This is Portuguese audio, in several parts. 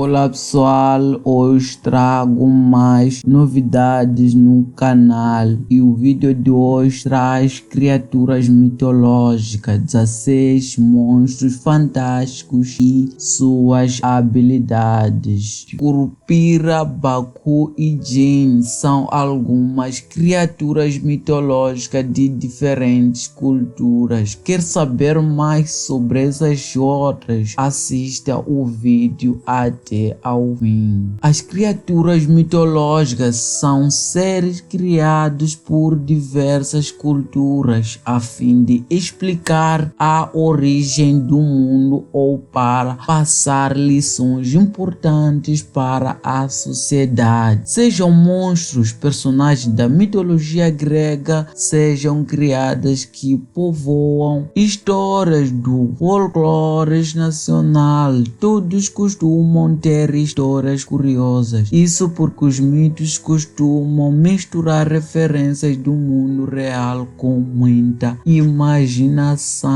Olá pessoal, hoje trago mais novidades no canal e o vídeo de hoje traz criaturas mitológicas, 16 monstros fantásticos e suas habilidades. Curupira, Baku e Jin são algumas criaturas mitológicas de diferentes culturas. Quer saber mais sobre essas outras? Assista o vídeo até ao fim. As criaturas mitológicas são seres criados por diversas culturas a fim de explicar a origem do mundo ou para passar lições importantes para a sociedade. Sejam monstros, personagens da mitologia grega, sejam criadas que povoam histórias do folclore nacional, todos costumam ter histórias curiosas. Isso porque os mitos costumam misturar referências do mundo real com muita imaginação.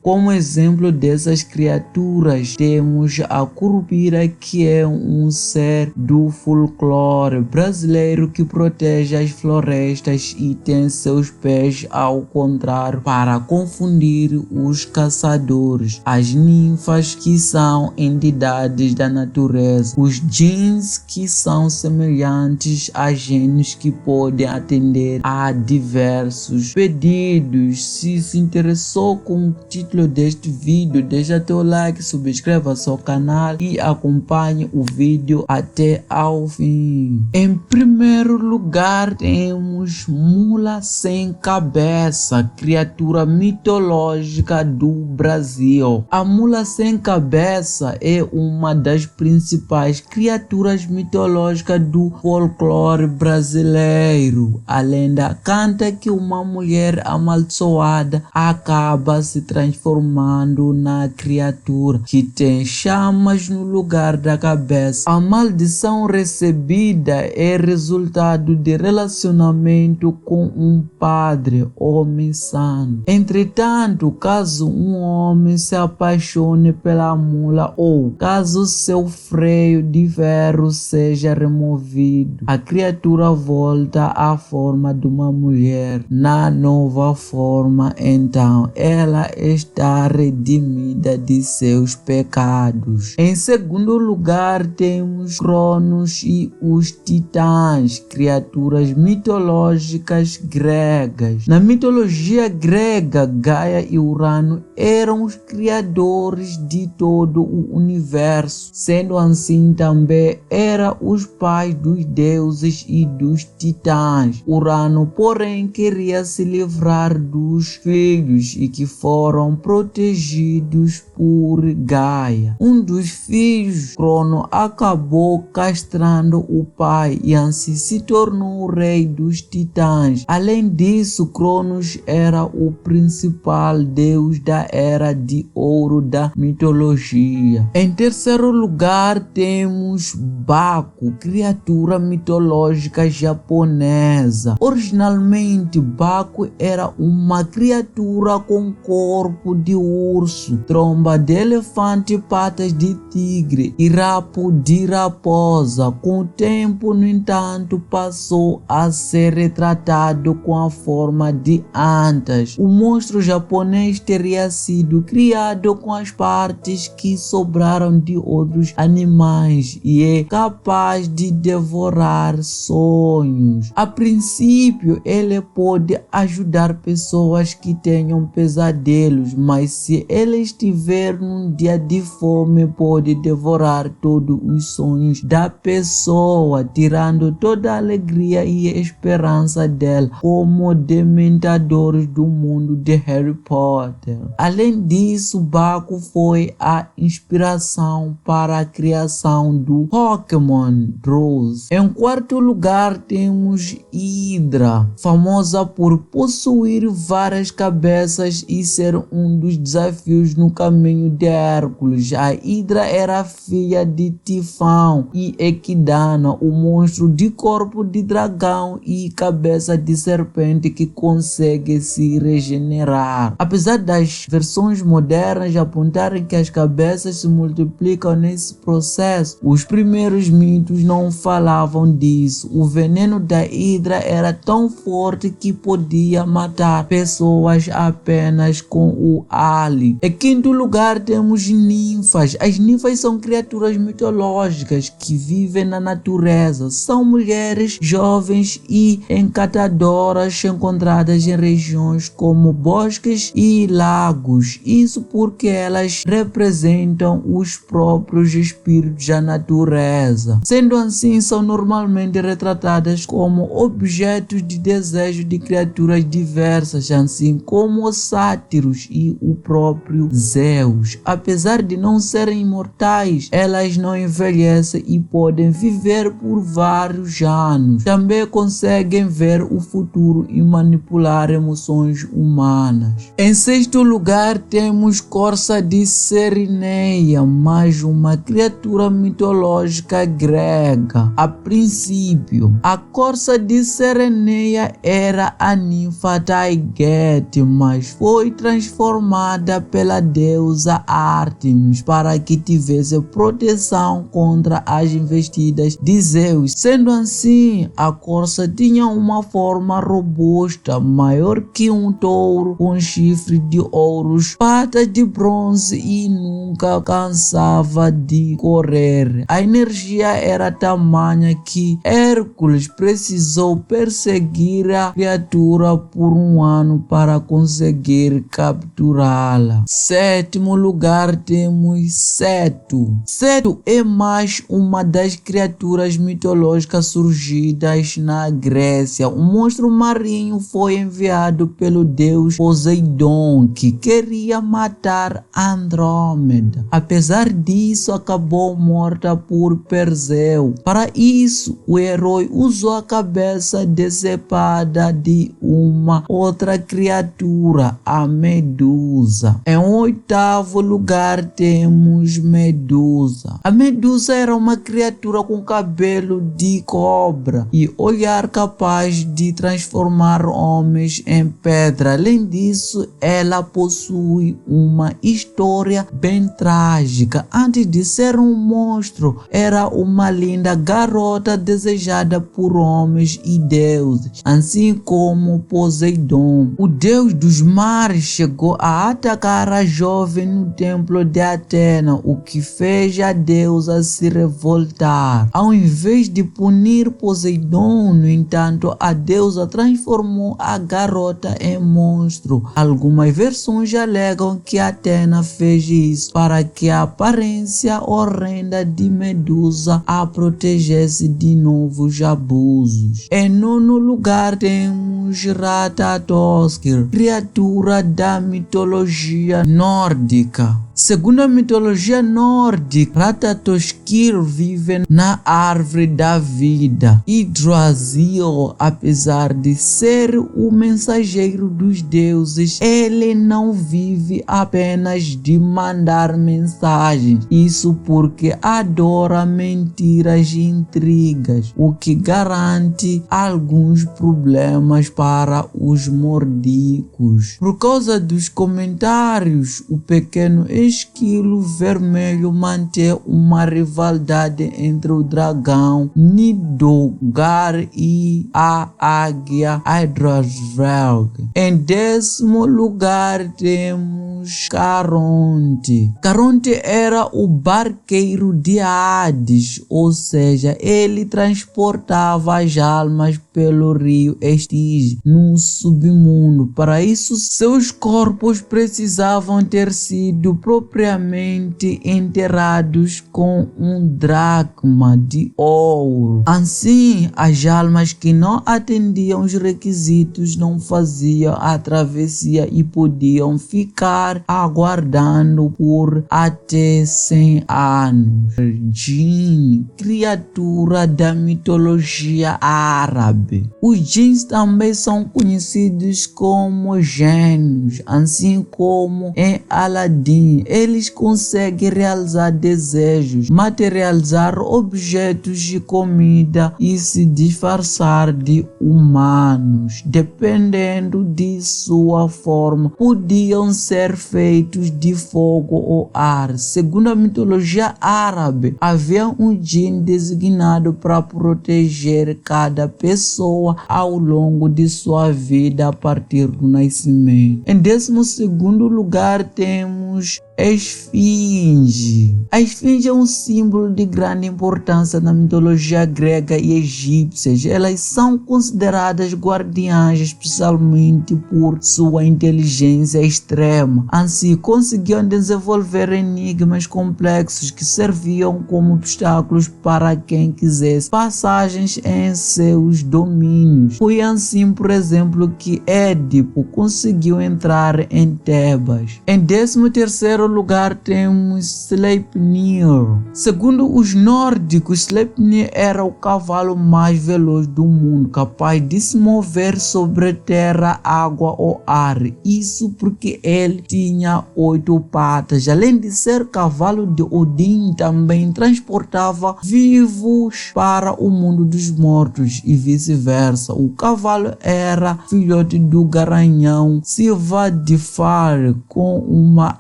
Como exemplo dessas criaturas, temos a Curupira, que é um ser do folclore brasileiro que protege as florestas e tem seus pés ao contrário para confundir os caçadores. As ninfas, que são entidades da natureza. Os Jins, que são semelhantes a gênios que podem atender a diversos pedidos. Se interessou com o título deste vídeo, deixa teu like, subscreva seu canal e acompanhe o vídeo até ao fim. Em primeiro lugar, temos Mula Sem Cabeça, criatura mitológica do Brasil. A Mula Sem Cabeça é uma das principais criaturas mitológicas do folclore brasileiro. A lenda canta que uma mulher amaldiçoada acaba se transformando na criatura que tem chamas no lugar da cabeça. A maldição recebida é resultado de relacionamento com um padre, homem santo. Entretanto, caso um homem se apaixone pela mula ou caso seu freio de ferro seja removido, a criatura volta à forma de uma mulher. Na nova forma, então, ela está redimida de seus pecados. Em segundo lugar, temos Cronos e os Titãs, criaturas mitológicas gregas. Na mitologia grega, Gaia e Urano eram os criadores de todo o universo. Sendo assim, também eram os pais dos deuses e dos titãs. Urano, porém, queria se livrar dos filhos e que foram protegidos por Gaia. Um dos filhos, Crono, acabou castrando o pai e assim se tornou o rei dos titãs. Além disso, Cronos era o principal deus da Era de Ouro da mitologia. Em terceiro lugar, temos Baku, criatura mitológica japonesa. Originalmente, Baku era uma criatura com corpo de urso, tromba de elefante, patas de tigre e rabo de raposa. Com o tempo, no entanto, passou a ser retratado com a forma de antas. O monstro japonês teria sido criado com as partes que sobraram de outros animais e é capaz de devorar sonhos. A princípio, ele pode ajudar pessoas que tenham pesadelos, mas se ele estiver num dia de fome, pode devorar todos os sonhos da pessoa, tirando toda a alegria e esperança dela, como dementadores do mundo de Harry Potter. Além disso, Baku foi a inspiração para a criação do Pokémon Rose. Em quarto lugar, temos Hydra, famosa por possuir várias cabeças e ser um dos desafios no caminho de Hércules. A Hydra era filha de Tifão e Equidna, o monstro de corpo de dragão e cabeça de serpente que consegue se regenerar. Apesar das versões modernas apontarem que as cabeças se multiplicam nem nesse processo. Os primeiros mitos não falavam disso. O veneno da hidra era tão forte que podia matar pessoas apenas com o hálito. Em quinto lugar, temos ninfas. As ninfas são criaturas mitológicas que vivem na natureza. São mulheres jovens e encantadoras encontradas em regiões como bosques e lagos. Isso porque elas representam os próprios espíritos da natureza. Sendo assim, são normalmente retratadas como objetos de desejo de criaturas diversas, assim como os sátiros e o próprio Zeus. Apesar de não serem imortais, elas não envelhecem e podem viver por vários anos. Também conseguem ver o futuro e manipular emoções humanas. Em sexto lugar, temos Corça de Serineia, mais uma criatura mitológica grega. A princípio, a Corça de Serineia era a ninfa Taygete, mas foi transformada pela deusa Ártemis para que tivesse proteção contra as investidas de Zeus. Sendo assim, a corça tinha uma forma robusta, maior que um touro, com chifre de ouros, patas de bronze e nunca cansava de correr. A energia era tamanha que Hércules precisou perseguir a criatura por um ano para conseguir capturá-la. Sétimo lugar, temos Ceto. Ceto é mais uma das criaturas mitológicas surgidas na Grécia. Um monstro marinho foi enviado pelo deus Poseidon, que queria matar Andrômeda. Apesar disso, acabou morta por Perseu. Para isso, o herói usou a cabeça decepada de uma outra criatura, a Medusa. Em oitavo lugar, temos Medusa. A Medusa era uma criatura com cabelo de cobra e olhar capaz de transformar homens em pedra. Além disso, ela possui uma história bem trágica. Antes de ser um monstro, era uma linda garota desejada por homens e deuses, assim como Poseidon. O deus dos mares chegou a atacar a jovem no templo de Atena, o que fez a deusa se revoltar. Ao invés de punir Poseidon, no entanto, a deusa transformou a garota em monstro. Algumas versões alegam que Atena fez isso para que a aparência horrenda de Medusa a protegesse de novos abusos. Em nono lugar, temos Ratatoskr, criatura da mitologia nórdica. Segundo a mitologia nórdica, Ratatoskr vive na árvore da vida. Yggdrasil, apesar de ser o mensageiro dos deuses, ele não vive apenas de mandar mensagens. Isso porque adora mentiras e intrigas, o que garante alguns problemas para os nórdicos. Por causa dos comentários, o pequeno esquilo vermelho mantém uma rivalidade entre o dragão Nidhoggar e a águia Yggdrasil. Em décimo lugar, temos Caronte. Caronte era o barqueiro de Hades, ou seja, ele transportava as almas pelo rio Estige no submundo. Para isso, seus corpos precisavam ter sido propriamente enterrados com um dracma de ouro. Assim, as almas que não atendiam os requisitos não faziam a travessia e podiam ficar aguardando por até 100 anos. Jinn, criatura da mitologia árabe. Os jinns também são conhecidos como gênios, assim como em Aladdin. Eles conseguem realizar desejos, materializar objetos de comida e se disfarçar de humanos. Dependendo de sua forma, podiam ser feitos de fogo ou ar. Segundo a mitologia mitologia árabe, havia um djinn designado para proteger cada pessoa ao longo de sua vida a partir do nascimento. Em 12º lugar temos Esfinge. A esfinge é um símbolo de grande importância na mitologia grega e egípcia. Elas são consideradas guardiãs, especialmente por sua inteligência extrema. Assim, conseguiam desenvolver enigmas complexos que serviam como obstáculos para quem quisesse passagens em seus domínios. Foi assim, por exemplo, que Édipo conseguiu entrar em Tebas. Em 13º lugar temos Sleipnir. Segundo os nórdicos, Sleipnir era o cavalo mais veloz do mundo, capaz de se mover sobre terra, água ou ar. Isso porque ele tinha 8 patas. Além de ser cavalo de Odin, também transportava vivos para o mundo dos mortos e vice-versa. O cavalo era filhote do garanhão Sivadifar com uma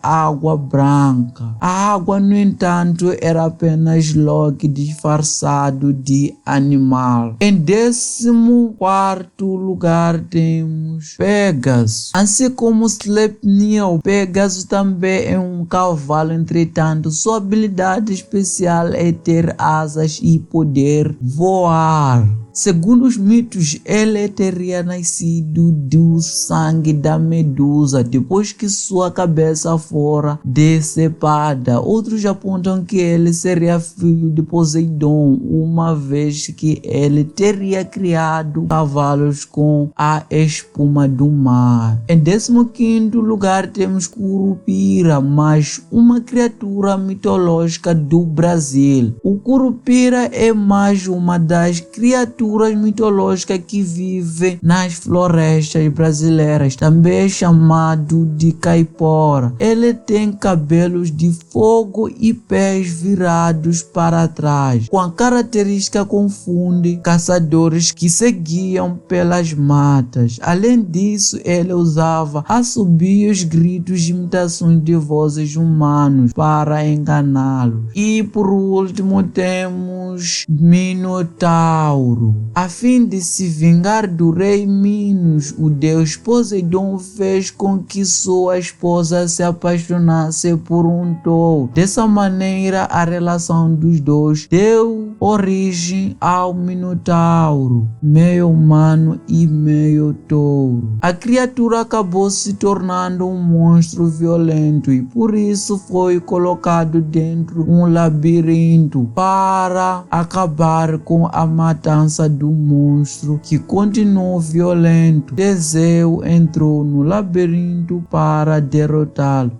água branca. A água, no entanto, era apenas Loki disfarçado de animal. Em 14º lugar temos Pegasus. Assim como Sleipnir, Pegasus também é um cavalo, entretanto, sua habilidade especial é ter asas e poder voar. Segundo os mitos, ele teria nascido do sangue da Medusa depois que sua cabeça fora decepada. Outros apontam que ele seria filho de Poseidon, uma vez que ele teria criado cavalos com a espuma do mar. Em 15º lugar temos Curupira, mais uma criatura mitológica do Brasil. O Curupira é mais uma das criaturas mitológicas que vive nas florestas brasileiras, também é chamado de caipora. Ele tem cabelos de fogo e pés virados para trás, com a característica confunde caçadores que seguiam pelas matas. Além disso, ele usava assobios, gritos e imitações de vozes humanos para enganá-los. E por último temos Minotauro. A fim de se vingar do rei Minos, o deus Poseidon fez com que sua esposa se apaixonasse por um touro. Dessa maneira, a relação dos dois deu origem ao Minotauro, meio humano e meio touro. A criatura acabou se tornando um monstro violento e por isso foi colocado dentro de um labirinto para acabar com a matança do monstro, que continuou violento. Teseu entrou no labirinto para derrotá-lo.